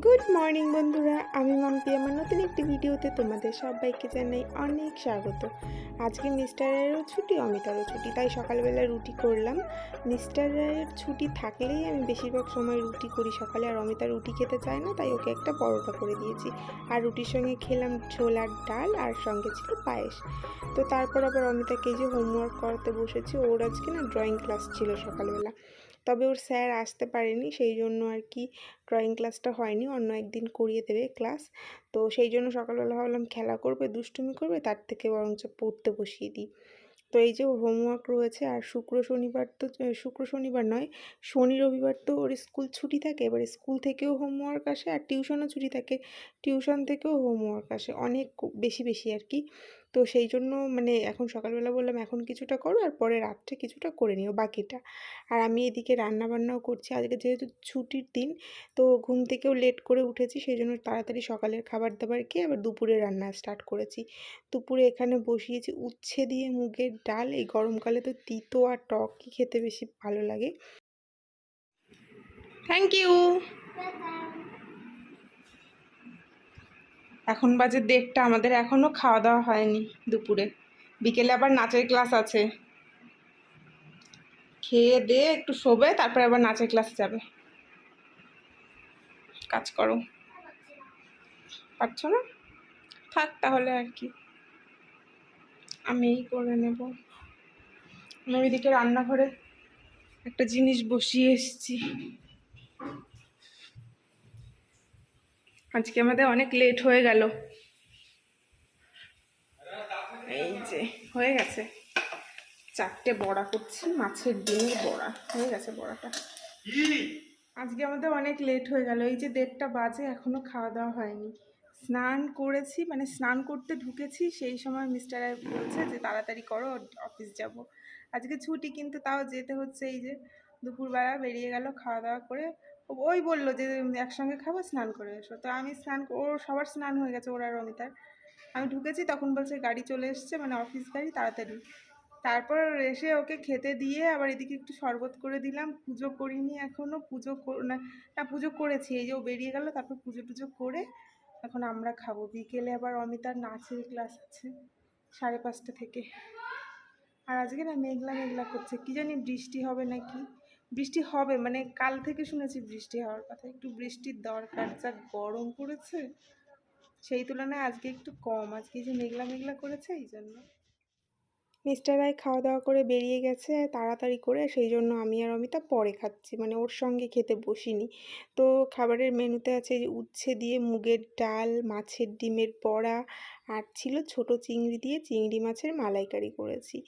Good morning বন্ধুরা, আমি মাম্পি। আমার নতুন একটি ভিডিওতে তোমাদের সবাইকে জানাই অনেক স্বাগত। আজকে মিস্টার রায়েরও ছুটি, অমিতারও ছুটি, তাই সকালবেলা রুটি করলাম। মিস্টার রায়ের ছুটি থাকলেই আমি বেশিরভাগ সময় রুটি করি সকালে, আর অমিতা রুটি খেতে চায় না, তাই ওকে একটা পরোটা করে দিয়েছি। আর রুটির সঙ্গে খেলাম ছোলার ডাল, আর সঙ্গে ছিল পায়েস। তো তারপর আবার অমিতাকে যে হোমওয়ার্ক করাতে বসেছি। ওর আজকে না ড্রয়িং ক্লাস ছিল সকালবেলা, তবে ওর স্যার আসতে পারেনি, সেই জন্য আর কি ড্রয়িং ক্লাসটা হয়নি, অন্য একদিন করিয়ে দেবে ক্লাস। তো সেই জন্য সকালবেলা ভাবলাম খেলা করবে, দুষ্টুমি করবে, তার থেকে বরঞ্চ পড়তে বসিয়ে দিই। তো এই যে ওর হোমওয়ার্ক রয়েছে, আর শুক্র শনিবার নয়, শনি রবিবার তো ওর স্কুল ছুটি থাকে। এবার স্কুল থেকেও হোমওয়ার্ক আসে, আর টিউশনও ছুটি থাকে, টিউশন থেকেও হোমওয়ার্ক আসে, অনেক বেশি বেশি আর কি। তো সেই জন্য এখন সকালবেলা বললাম এখন কিছুটা করো, আর পরে রাত্রে কিছুটা করে নিও বাকিটা। আর আমি এদিকে রান্না বান্নাও করছি, আজকে যেহেতু ছুটির দিন, তো ঘুম থেকেও লেট করে উঠেছি, সেই জন্য তাড়াতাড়ি সকালের খাবার দাবার খেয়ে আবার দুপুরে রান্না স্টার্ট করেছি। দুপুরে এখানে বসিয়েছি উচ্ছে দিয়ে মুগের ডাল। এই গরমকালে তো তিতো আর টকই খেতে বেশি ভালো লাগে। Thank you. এখন বাজে 1:30, আমাদের এখনও খাওয়া দাওয়া হয়নি দুপুরে। বিকেলে আবার নাচের ক্লাস আছে, খেয়ে দিয়ে একটু শোবে, তারপরে আবার নাচের ক্লাসে যাবে। কাজ করো, পারছো না? থাক তাহলে, আর কি আমিই করে নেব। আমি ওইদিকে রান্নাঘরে একটা জিনিস বসিয়ে এসেছি। আজকে আমাদের অনেক লেট হয়ে গেল। এই যে হয়ে গেছে, 4টে বড়া করছি, মাছের ডিমের বড়া হয়ে গেছে বড়াটা। আজকে আমাদের অনেক লেট হয়ে গেল, এই যে 1:30 বাজে, এখনো খাওয়া দাওয়া হয়নি। স্নান করেছি, স্নান করতে ঢুকেছি, সেই সময় মিস্টার বলছে যে তাড়াতাড়ি করো, অফিস যাব। আজকে ছুটি, কিন্তু তাও যেতে হচ্ছে। এই যে দুপুরবেলা বেরিয়ে গেল খাওয়া দাওয়া করে। ওই বললো যে একসঙ্গে খাবো, স্নান করে এসো। তো আমি ওর সবার স্নান হয়ে গেছে, ওর আর অমিতার। আমি ঢুকেছি, তখন বলছে গাড়ি চলে এসছে, অফিস গাড়ি, তাড়াতাড়ি। তারপর এসে ওকে খেতে দিয়ে আবার এদিকে একটু শরবত করে দিলাম। পুজো করিনি এখনও, না পুজো করেছি, এই যে ও বেরিয়ে গেল, তারপর পুজো টুজো করে এখন আমরা খাবো। বিকেলে আবার অমিতার নাচের ক্লাস আছে 5:30 থেকে। আর আজকে না মেঘলা মেঘলা করছে, কি জানি বৃষ্টি হবে নাকি। বৃষ্টি হবে, কাল থেকে শুনেছি বৃষ্টি হওয়ার কথা, একটু বৃষ্টির দরকার, যা গরম পড়েছে সেই তুলনায় আজকে একটু কম। আজকে যে মেঘলা মেঘলা করেছে, এই জন্য। মিস্টার রায় খাওয়া দাওয়া করে বেরিয়ে গেছে তাড়াতাড়ি করে, সেই জন্য আমি আর অমিতা পরে খাচ্ছি, ওর সঙ্গে খেতে বসিনি। তো খাবারের মেনুতে আছে যে উচ্ছে দিয়ে মুগের ডাল, মাছের ডিমের বড়া, আর ছিল ছোট চিংড়ি দিয়ে চিংড়ি মাছের মালাইকারি করেছি।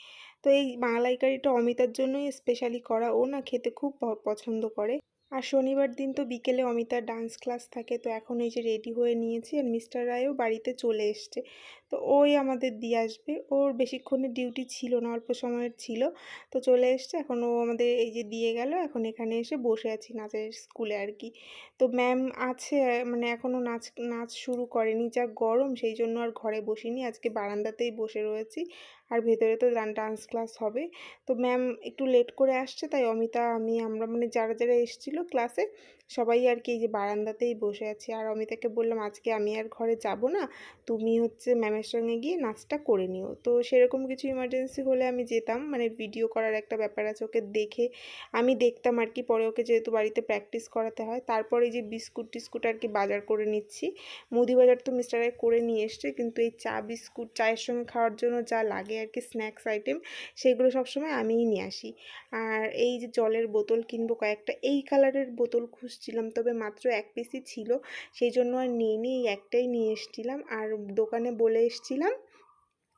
তো এই মালাইকারিটা অমিতার জন্যই স্পেশালি করা, ও না খেতে খুব পছন্দ করে। আর শনিবার দিন তো বিকেলে অমিতার ডান্স ক্লাস থাকে, তো এখন এই যে রেডি হয়ে নিয়েছি, আর মিস্টার রায়ও বাড়িতে চলে এসছে। তো ওই আমাদের দিয়ে আসবে, ওর বেশিক্ষণের ডিউটি ছিল না, অল্প সময়ের ছিল, তো চলে এসছে। এখন ও আমাদের এই যে দিয়ে গেল, এখন এখানে এসে বসে আছি নাচের স্কুলে আর কি। তো ম্যাম আছে, এখনও নাচ নাচ শুরু করেনি, যা গরম, সেই জন্য আর ঘরে বসিনি, আজকে বারান্দাতেই বসে রয়েছি। আর ভেতরে তো ডান্স ক্লাস হবে। তো ম্যাম একটু লেট করে আসছে, তাই অমিতা আমি আমরা যারা যারা এসেছিলো ক্লাসে সবাই আর কি এই যে বারান্দাতেই বসে আছি। আর অমিতাকে বললাম আজকে আমি আর ঘরে যাব না, তুমি হচ্ছে ম্যামের সঙ্গে গিয়ে নাচটা করে নিও। তো সেরকম কিছু ইমার্জেন্সি হলে আমি যেতাম, ভিডিও করার একটা ব্যাপার আছে, ওকে দেখে আমি দেখতাম আর কি, পরে ওকে যেহেতু বাড়িতে প্র্যাকটিস করাতে হয়। তারপরে এই যে বিস্কুট টিস্কুট আর কি বাজার করে নিচ্ছি। মুদি বাজার তো মিস্টারে করে নিয়ে এসছে, কিন্তু এই চা বিস্কুট চায়ের সঙ্গে খাওয়ার জন্য যা লাগে আর কি স্ন্যাক্স আইটেম, সেগুলো সবসময় আমিই নিয়ে আসি। আর এই যে জলের বোতল কিনবো কয়েকটা, এই কালারের বোতল খুঁজছিলাম, তবে মাত্র 1 পিসই ছিল, সেই জন্য আর নিইনি, এই একটাই নিয়ে এসেছিলাম। আর দোকানে বলে এসেছিলাম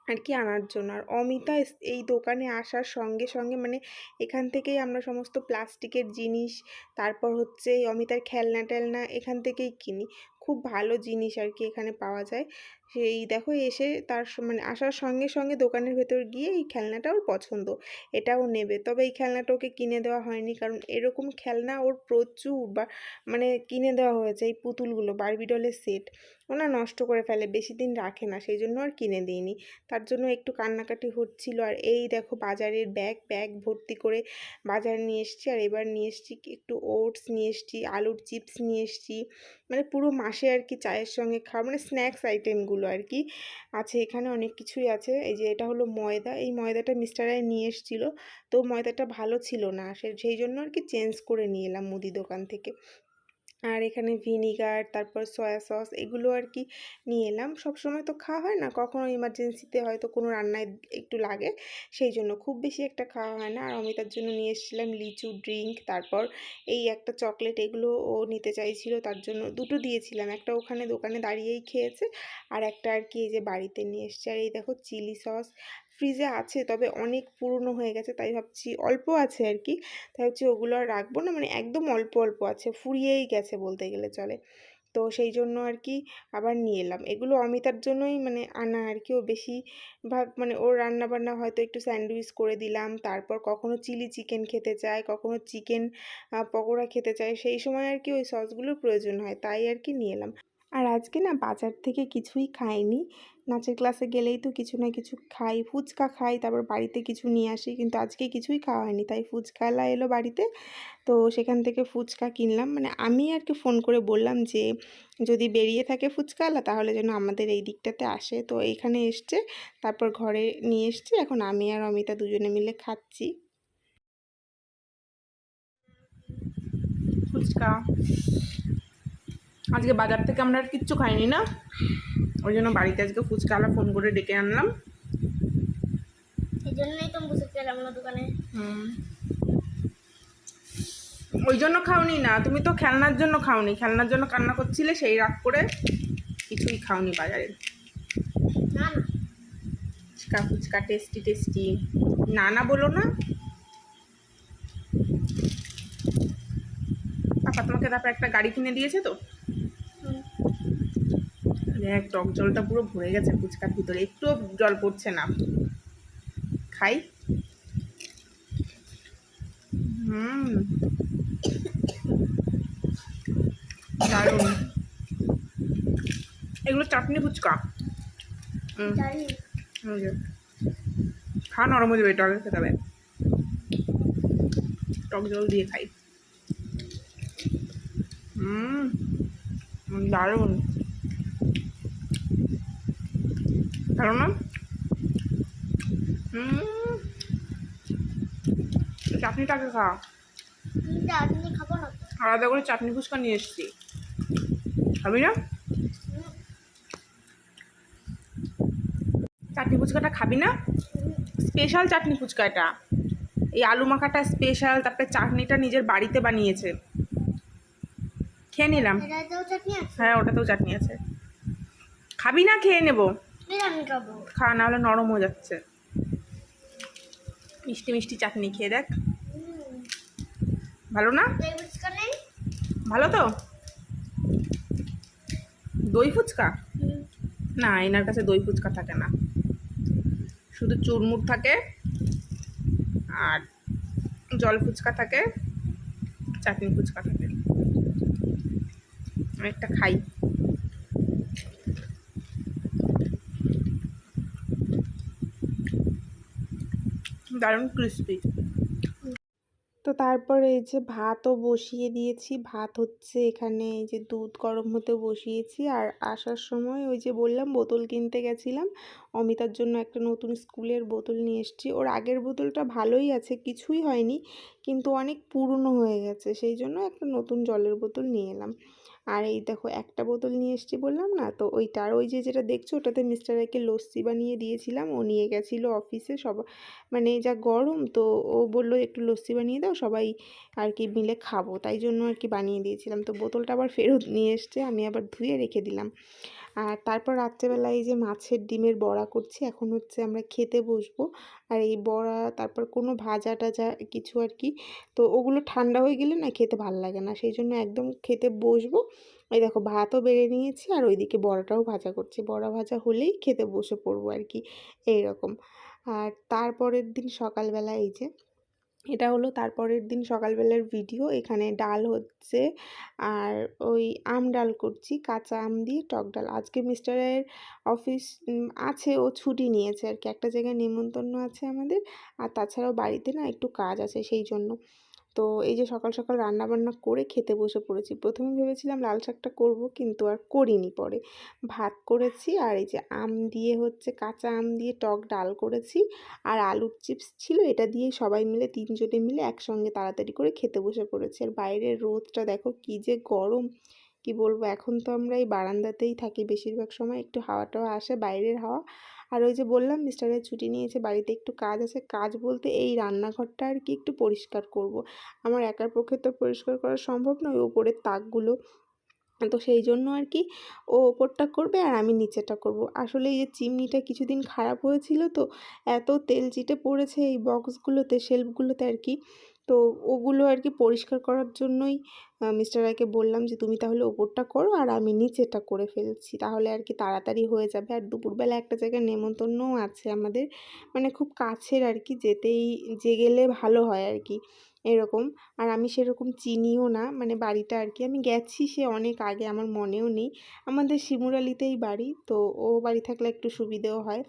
আর কি আনার জন্য। আর অমিতা এই দোকানে আসার সঙ্গে সঙ্গে এখান থেকেই আমরা সমস্ত প্লাস্টিকের জিনিস, তারপর হচ্ছে অমিতার খেলনা টেলনা এখান থেকেই কিনি। খুব ভালো জিনিস আর কি এখানে পাওয়া যায়। সেই দেখো এসে তার আসার সঙ্গে সঙ্গে দোকানের ভেতর গিয়ে এই খেলনাটা ওর পছন্দ, এটাও নেবে। তবে এই খেলনাটা ওকে কিনে দেওয়া হয়নি, কারণ এরকম খেলনা ওর প্রচুর কিনে দেওয়া হয়েছে, এই পুতুলগুলো বারবি ডলের সেট, ও না নষ্ট করে ফেলে, বেশি দিন রাখে না, সেই জন্য আর কিনে দিইনি। তার জন্য একটু কান্নাকাটি হচ্ছিল। আর এই দেখো বাজারের ব্যাগ ভর্তি করে বাজার নিয়ে এসেছি। আর এবার নিয়ে এসেছি একটু ওটস নিয়ে এসেছি, আলুর চিপস নিয়ে এসেছি, মানে পুরো মাসে আর কি চায়ের সঙ্গে খাওয়া, মানে স্ন্যাক্স আইটেমগুলো আর কি আছে। এখানে অনেক কিছুই আছে। এই যে এটা হলো ময়দা, এই ময়দাটা মিস্টার রায় নিয়ে এসেছিলো, তো ময়দাটা ভালো ছিল না, সেই জন্য আর কি চেঞ্জ করে নিয়ে এলাম মুদি দোকান থেকে। আর এখানে ভিনিগার, তারপর সয়া সস, এগুলো আর কি নিয়ে এলাম। সব সময় তো খাওয়া হয় না, কখনো ইমার্জেন্সিতে হয়তো কোনো রান্নায় একটু লাগে, সেই জন্য খুব বেশি একটা খাওয়া হয় না। আর অমিতার জন্য নিয়ে এসেছিলাম লিচু ড্রিঙ্ক, তারপর এই একটা চকলেট, এগুলো ও নিতে চাইছিল, তার জন্য দুটো দিয়েছিলাম, একটা ওখানে দোকানে দাঁড়িয়েই খেয়েছে, আর একটা আর কি এই যে বাড়িতে নিয়ে এসছে। আর এই দেখো চিলি সস ফ্রিজে আছে, তবে অনেক পুরনো হয়ে গেছে, তাই ভাবছি অল্প আছে আর কি, তাই হচ্ছে ওগুলো আর রাখবো না, মানে একদম অল্প অল্প আছে, ফুরিয়েই গেছে বলতে গেলে চলে। তো সেই জন্য আর কি আবার নিয়ে এলাম। এগুলো অমিতার জন্যই মানে আনা আর কি। ও বেশিরভাগ মানে ওর রান্নাবান্না হয়তো একটু স্যান্ডউইচ করে দিলাম, তারপর কখনো চিলি চিকেন খেতে চায়, কখনো চিকেন পকোড়া খেতে চায়, সেই সময় আর কি ওই সসগুলোর প্রয়োজন হয়, তাই আর কি নিয়ে এলাম। আর আজকে না বাজার থেকে কিছুই খাইনি, নাচের ক্লাসে গেলেই তো কিছু না কিছু খাই, ফুচকা খাই, তারপর বাড়িতে কিছু নিয়ে আসি, কিন্তু আজকে কিছুই খাওয়া হয়নি, তাই ফুচকাওয়ালা এলো বাড়িতে, তো সেখান থেকে ফুচকা কিনলাম। মানে আমি আর কি ফোন করে বললাম যে যদি বেরিয়ে থাকে ফুচকাওয়ালা তাহলে যেন আমাদের এই দিকটাতে আসে, তো এইখানে এসছে, তারপর ঘরে নিয়ে এসছে, এখন আমি আর অমিতা দুজনে মিলে খাচ্ছি ফুচকা। আজকে বাজার থেকে আমরা আর কিচ্ছু খাইনি না, ওই জন্য বাড়িতে আজকে ফুচকাওয়ালা ফোন করে ডেকে আনলাম, এই জন্যই তো বসে পেলাম না দোকানে। ওই জন্য খাওনি না, তুমি তো খেলনার জন্য খাওনি, খেলনার জন্য কান্না করছিলে, সেই রাগ করে কিছুই খাওনি বাজারে। না না, ফুচকা ফুচকা টেস্টি টেস্টি, না না বলো না। পাপা তোমাকে তারপর একটা গাড়ি কিনে দিয়েছে তো, দেখ টক জলটা পুরো ভরে গেছে ফুচকার ভিতরে, একটুও জল পড়ছে না। খাই। দারুণ। এগুলো চাটনি ফুচকা। জানি। খা, নরম হয়ে যাবে, টক খেতে হবে, টক জল দিয়ে খাই। দারুণ, ভালো না? চাটনিটাকে খা, আমি চাটনি খাবো না তো। আলাদা করে চাটনি ফুচকা নিয়ে এসেছি, খাবি না? চাটনি ফুচকাটা খাবি না? স্পেশাল চাটনি ফুচকা এটা, এই আলু মাখাটা স্পেশাল, তারপরে চাটনিটা নিজের বাড়িতে বানিয়েছে, খেয়ে নিলাম। এটাতেও চাটনি আছে? হ্যাঁ ওটাতেও চাটনি আছে। খাবি না? খেয়ে নেবো। আমি খাবো। খা, না হলে নরম হয়ে যাচ্ছে। মিষ্টি মিষ্টি চাটনি খেয়ে দেখ, ভালো না? দই ফুচকা নেই? ভালো তো। দই ফুচকা না, এনার কাছে দই ফুচকা থাকে না, শুধু চুরমুর থাকে আর জল ফুচকা থাকে, চাটনি ফুচকা থাকে। আমি একটা খাই। দারুণ ক্রিস্পি। তো তারপরে এই যে ভাতও বসিয়ে দিয়েছি, ভাত হচ্ছে এখানে, এই যে দুধ গরম হতে বসিয়েছি। আর আসার সময় ওই যে বললাম বোতল কিনতে গেছিলাম, অমিতার জন্য একটা নতুন স্কুলের বোতল নিয়ে এসেছি। ওর আগের বোতলটা ভালোই আছে, কিছুই হয়নি, কিন্তু অনেক পুরনো হয়ে গেছে, সেই জন্য একটা নতুন জলের বোতল নিয়ে এলাম। আর এই দেখো একটা বোতল নিয়ে এসেছি বললাম না, তো ওইটা, আর ওই যে যেটা দেখছো ওটাতে মিস্টার রায়কে লস্যি বানিয়ে দিয়েছিলাম, ও নিয়ে গেছিলো অফিসে, সব মানে যা গরম, তো ও বললো একটু লস্যি বানিয়ে দাও, সবাই আর কি মিলে খাবো, তাই জন্য আর কি বানিয়ে দিয়েছিলাম। তো বোতলটা আবার ফেরত নিয়ে এসছে, আমি আবার ধুয়ে রেখে দিলাম। আর তারপর রাত্রেবেলায় এই যে মাছের ডিমের বড়া করছি, এখন হচ্ছে আমরা খেতে বসবো। আর এই বড়া, তারপর কোনো ভাজা টাজা কিছু আর কি, তো ওগুলো ঠান্ডা হয়ে গেলে না খেতে ভালো লাগে না, সেই জন্য একদম খেতে বসবো। এই দেখো ভাতও বেড়ে নিয়েছি, আর ওইদিকে বড়াটাও ভাজা করছি, বড়া ভাজা হলেই খেতে বসে পড়বো আর কি, এইরকম। আর তারপরের দিন সকালবেলা এই যে এটা হলো তারপরের দিন সকালবেলার ভিডিও। এখানে ডাল হচ্ছে আর ওই আম ডাল করছি, কাঁচা আম দিয়ে টক ডাল। আজকে মিস্টারের অফিস আছে, ও ছুটি নিয়েছে আর কি, একটা জায়গায় নেমন্তন্ন আছে আমাদের, আর তাছাড়াও বাড়িতে না একটু কাজ আছে সেই জন্য। তো এই যে সকাল সকাল রান্না বান্না করে খেতে বসে পড়েছি। প্রথমে ভেবেছিলাম লাল শাকটা করব, কিন্তু আর করিনি পরে। ভাত করেছি আর এই যে আম দিয়ে হচ্ছে কাঁচা আম দিয়ে টক ডাল করেছি, আর আলুর চিপস ছিল, এটা দিয়ে সবাই মিলে তিনজনে মিলে একসঙ্গে তাড়াতাড়ি করে খেতে বসে পড়েছি। আর বাইরের রোদটা দেখো কি যে গরম, কি বলবো। এখন তো আমরা এই বারান্দাতেই থাকি বেশিরভাগ সময়, একটু হাওয়া টাওয়া আসে বাইরের হাওয়া। আর ওই যে বললাম মিস্টারের ছুটি নিয়েছে, বাড়িতে একটু কাজ আছে, কাজ বলতে এই রান্নাঘরটা আর কি একটু পরিষ্কার করব। আমার একার পক্ষে তো পরিষ্কার করা সম্ভব নয়, ওপরের তাকগুলো। তো সেই জন্য আর কি ও ওপরটা করবে আর আমি নিচেরটা করব। আসলে এই যে চিমনিটা কিছুদিন খারাপ হয়েছিল, তো এত তেল চিটে পড়েছে এই বক্সগুলোতে, শেলফগুলোতে আর কি। তো ওগুলো আর কি পরিষ্কার করার জন্যই মিস্টার রায়কে বললাম যে তুমি তাহলে ওপরটা করো আর আমি নিচেরটা করে ফেলছি, তাহলে আর কি তাড়াতাড়ি হয়ে যাবে। আর দুপুরবেলা একটা জায়গায় নেমন্তন্নও আছে আমাদের, মানে খুব কাছের আর কি, যে গেলে ভালো হয় আর কি এরকম। আর আমি সেরকম চিনিও না, মানে বাড়িটা আর কি আমি গেছি সে অনেক আগে, আমার মনেও নেই। আমাদের শিমুরালিতেই বাড়ি, তো ও বাড়ি থাকলে একটু সুবিধেও হয়।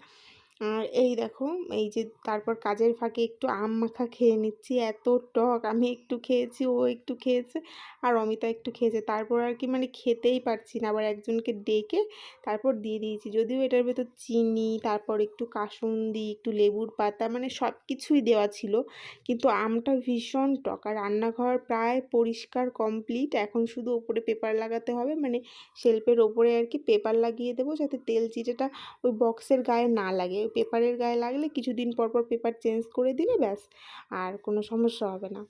আর এই দেখো, এই যে তারপর কাজের ফাঁকে একটু আম মাখা খেয়ে নিচ্ছি, এত টক। আমি একটু খেয়েছি, ও একটু খেয়েছে, আর অমিতা একটু খেয়েছে। তারপর আর কি মানে খেতেই পারছি না, আবার একজনকে ডেকে তারপর দিয়ে দিয়েছি। যদিও এটার ভেতর চিনি, তারপর একটু কাসুন্দি, একটু লেবুর পাতা, মানে সব কিছুই দেওয়া ছিল, কিন্তু আমটা ভীষণ টক। আর রান্নাঘর প্রায় পরিষ্কার কমপ্লিট, এখন শুধু ওপরে পেপার লাগাতে হবে, মানে শেল্ফের ওপরে আর কি পেপার লাগিয়ে দেবো, যাতে তেল চিটেটা ওই বক্সের গায়ে না লাগে। ওই পেপারের গায়ে লাগলে কিছুদিন পর পর পেপার চেঞ্জ করে দিলে ব্যাস, আর কোনো সমস্যা হবে না।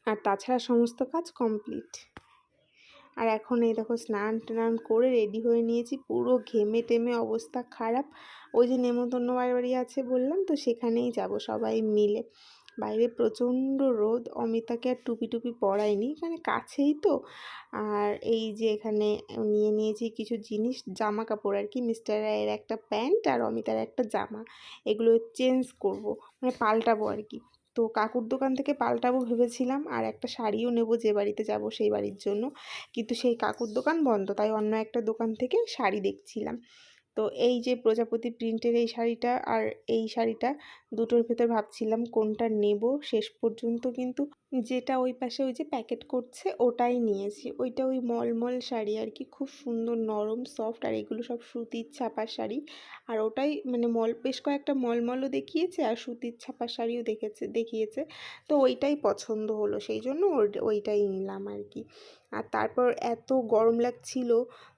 আর তাছাড়া সমস্ত কাজ কমপ্লিট। আর এখন এই দেখো স্নান টান করে রেডি হয়ে নিয়েছি, পুরো ঘেমে টেমে অবস্থা খারাপ। ওই যে নেমন্তন্ন বাড়ি আছে বললাম, তো সেখানেই যাব সবাই মিলে। বাইরে প্রচণ্ড রোদ, অমিতাকে আর টুপি টুপি পরাইনি, এখানে কাছেই তো। আর এই যে এখানে নিয়ে নিয়েছি কিছু জিনিস, জামা কাপড় আর কি, মিস্টার রায়ের একটা প্যান্ট আর অমিতার একটা জামা, এগুলো চেঞ্জ করব, মানে পাল্টাবো আর কি। তো কাকুর দোকান থেকে পাল্টাবো ভেবেছিলাম, আর একটা শাড়িও নেব যে বাড়িতে যাব সেই বাড়ির জন্য, কিন্তু সেই কাকুর দোকান বন্ধ, তাই অন্য একটা দোকান থেকে শাড়ি দেখছিলাম। তো এই যে প্রজাপতি প্রিন্টের এই শাড়িটা আর এই শাড়িটা, দুটোর ভেতর ভাবছিলাম কোনটা নেব। শেষ পর্যন্ত কিন্তু যেটা ওই পাশে ওই যে প্যাকেট করছে ওটাই নিয়েছি, ওইটা ওই মলমল শাড়ি আর কি, খুব সুন্দর নরম সফট, আর এগুলো সব সুতির ছাপার শাড়ি। আর ওটাই মানে বেশ কয়েকটা মলমলও দেখিয়েছে আর সুতির ছাপার শাড়িও দেখিয়েছে, তো ওইটাই পছন্দ হলো, সেই জন্য ওইটাই নিলাম আর কি। আর তারপর এত গরম লাগছিল,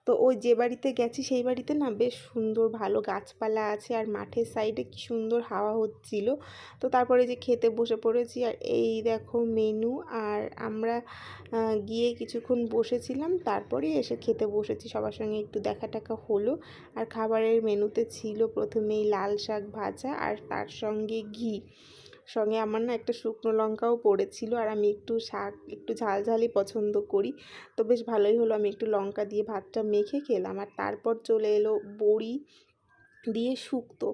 তো ওই যে বাড়িতে গেছি সেই বাড়িতে না বেশ সুন্দর ভালো গাছপালা আছে, আর মাঠের সাইডে কি সুন্দর হাওয়া হচ্ছিল। তো তারপরে যে খেতে বসে পড়েছি, আর এই দেখো মেনু। আর আমরা গিয়ে কিছুক্ষণ বসেছিলাম, তারপরে এসে খেতে বসেছি, সবার সঙ্গে একটু দেখা টাকা হলো। আর খাবারের মেনুতে ছিল প্রথমেই লাল শাক ভাজা, আর তার সঙ্গে ঘি, সঙ্গে আমার না একটা শুকনো লঙ্কাও পড়েছিল, আর আমি একটু শাক একটু ঝালঝালই পছন্দ করি, তো বেশ ভালোই হলো। আমি একটু লঙ্কা দিয়ে ভাতটা মেখে খেলাম। আর তারপর চলে এলো বড়ি দিয়ে শুক্তো।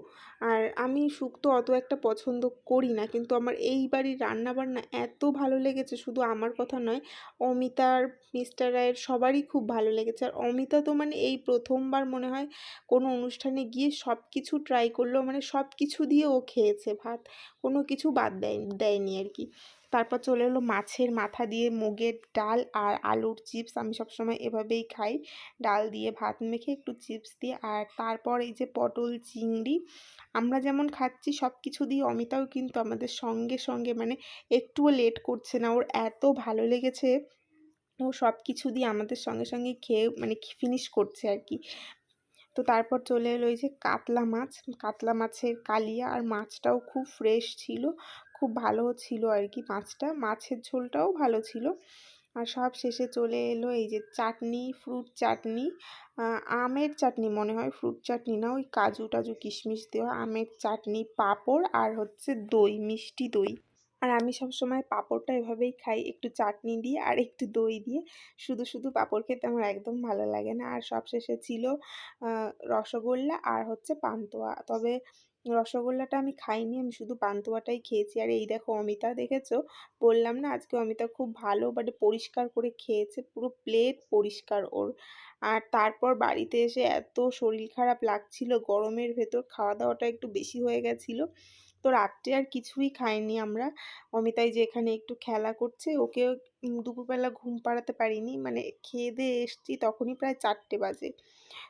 আর আমি শুক্তো অত একটা পছন্দ করি না, কিন্তু আমার এই বাড়ির রান্নাবান্না এত ভালো লেগেছে, শুধু আমার কথা নয়, অমিতার, মিস্টার রায়ের সবারই খুব ভালো লেগেছে। আর অমিতা তো মানে এই প্রথমবার মনে হয় কোনো অনুষ্ঠানে গিয়ে সব কিছু ট্রাই করলো, মানে সব কিছু দিয়ে ও খেয়েছে ভাত, কোনো কিছু বাদ দেয়নি আর কি। তারপর চলে এলো মাছের মাথা দিয়ে মুগের ডাল আর আলুর চিপস, আমি সবসময় এভাবেই খাই, ডাল দিয়ে ভাত মেখে একটু চিপস দিয়ে। আর তারপর এই যে পটল চিংড়ি, আমরা যেমন খাচ্ছি সব কিছু দিয়ে, অমিতাও কিন্তু আমাদের সঙ্গে সঙ্গে মানে একটুও লেট করছে না, ওর এত ভালো লেগেছে, ও সব কিছু দিয়ে আমাদের সঙ্গে সঙ্গে খেয়ে মানে ফিনিশ করছে আর কি। তো তারপর চলে এলো এই যে কাতলা মাছ, কাতলা মাছের কালিয়া, আর মাছটাও খুব ফ্রেশ ছিল, খুব ভালো ছিল আর কি মাছটা, মাছের ঝোলটাও ভালো ছিল। আর সব শেষে চলে এলো এই যে চাটনি, ফ্রুট চাটনি, আমের চাটনি মনে হয়, ফ্রুট চাটনি না, ওই কাজু টাজু কিশমিশ দেওয়া আমের চাটনি, পাঁপড়, আর হচ্ছে দই, মিষ্টি দই। আর আমি সবসময় পাঁপড়টা এভাবেই খাই, একটু চাটনি দিয়ে আর একটু দই দিয়ে, শুধু শুধু পাঁপড় খেতে আমার একদম ভালো লাগে না। আর সবশেষে ছিল রসগোল্লা আর হচ্ছে পান্তুয়া। তবে রসগোল্লাটা আমি খাইনি, আমি শুধু পান্তুয়াটাই খেয়েছি। আর এই দেখো অমিতা দেখেছো? বললাম না আজকে অমিতা খুব ভালো মানে পরিষ্কার করে খেয়েছে, পুরো প্লেট পরিষ্কার ওর। আর তারপর বাড়িতে এসে এত শরীর খারাপ লাগছিল, গরমের ভেতর খাওয়া দাওয়াটা একটু বেশি হয়ে গেছিলো। তো রাত্রে আর কিছুই খাইনি আমরা। অমিতাই যে এখানে একটু খেলা করছে, ওকে দুপুরবেলা ঘুম পাড়াতে পারিনি, মানে খেয়ে দিয়ে এসছি তখনই প্রায় 4টে বাজে।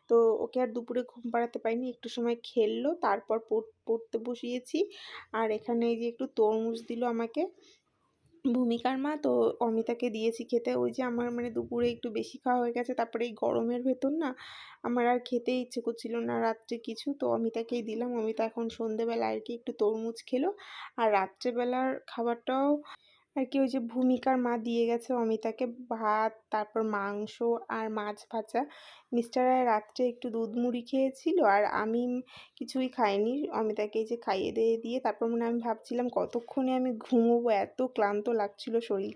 তো ওকে আর দুপুরে ঘুম পাড়াতে পারিনি, একটু সময় খেললো, তারপর পড়তে বসিয়েছি। আর এখানে এই যে একটু তরমুজ দিল আমাকে ভূমিকার মা, তো অমিতাকে দিয়েছি খেতে। ওই যে আমার মানে দুপুরে একটু বেশি খাওয়া হয়ে গেছে, তারপরে এই গরমের ভেতর না আমার আর খেতে ইচ্ছে করছিল না রাত্রে কিছু, তো অমিতাকেই দিলাম। অমিতা এখন সন্ধেবেলা আর কি একটু তরমুজ খেলো। আর রাত্রেবেলার খাবারটাও আর কি ওই যে ভূমিকার মা দিয়ে গেছে অমিতাকে ভাত, তারপর মাংস আর মাছ ভাজা। মিস্টার রায় রাত্রে একটু দুধ মুড়ি খেয়েছিল, আর আমি কিছুই খাইনি। অমিতাকে এই যে খাইয়ে দিয়ে তারপর মনে হয় আমি ভাবছিলাম কতক্ষণে আমি ঘুমোবো, এত ক্লান্ত লাগছিল শরীর।